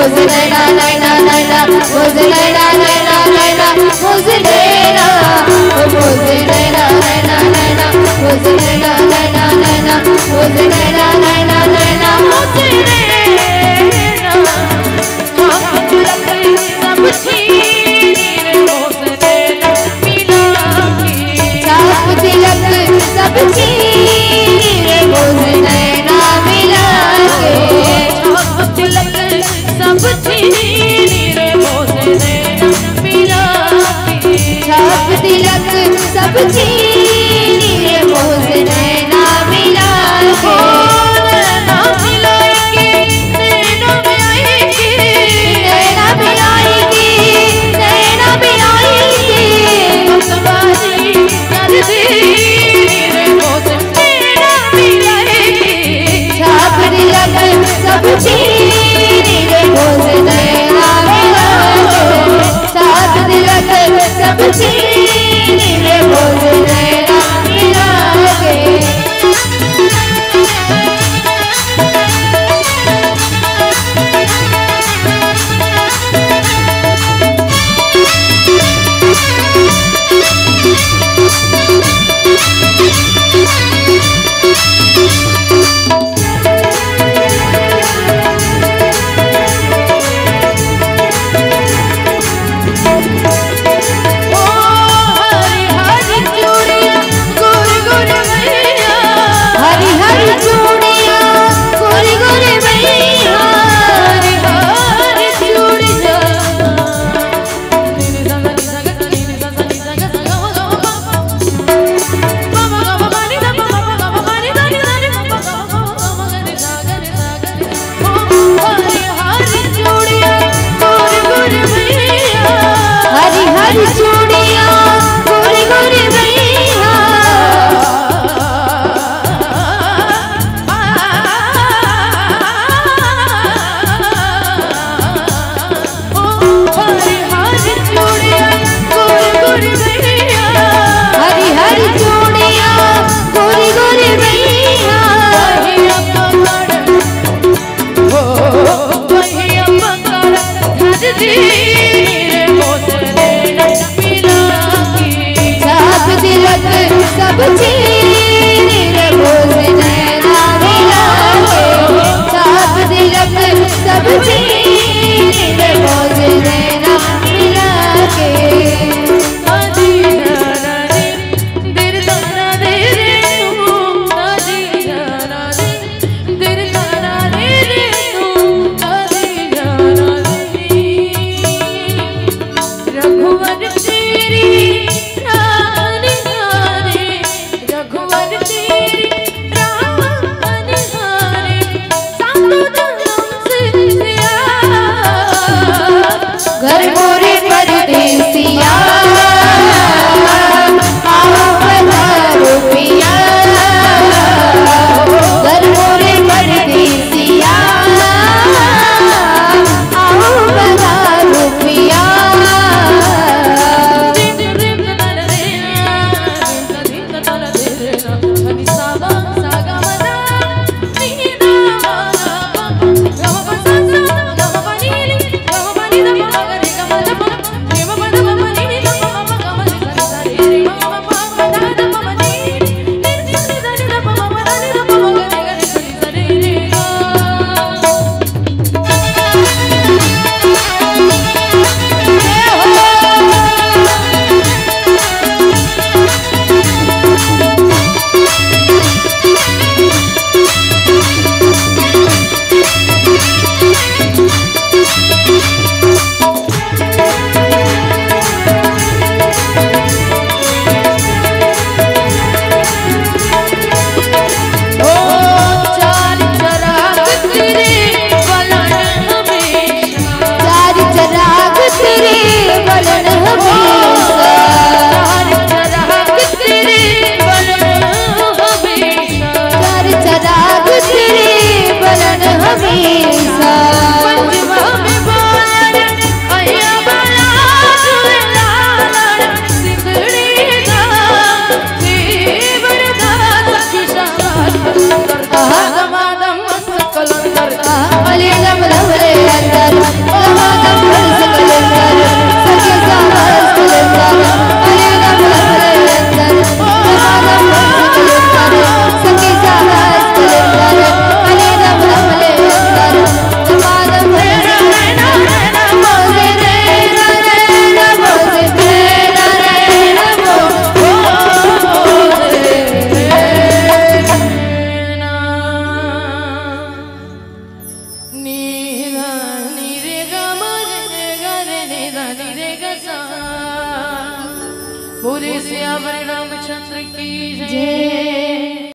मुझे नैना नैना नैना मुझे नैना नैना नैना मुझे नैना मुझे नैना नैना नैना मुझे नैना नैना नैना मुझे नैना नैना नैना मुझे नैना सब छीन मुझे मिला के चाप तिलक सब छीन मुझे नैना मिला के चाप तिलक सब छीन मुझे नैना मिला के चाप तिलक सब छीन मुझे नैना मिला के नैना मिलाएंगे नैना मिलाएंगे नैना मिलाएंगे नैना मिलाएंगे तुम्हारी याद तेरे मुझे नैना मिलाएंगे चाप तिलक सब छीन मुझे नैना मिला के चाप तिलक सब छीन मुझे नैना मिला के Oh नी रे गसा। बोले सियावर रामचंद्र की जय।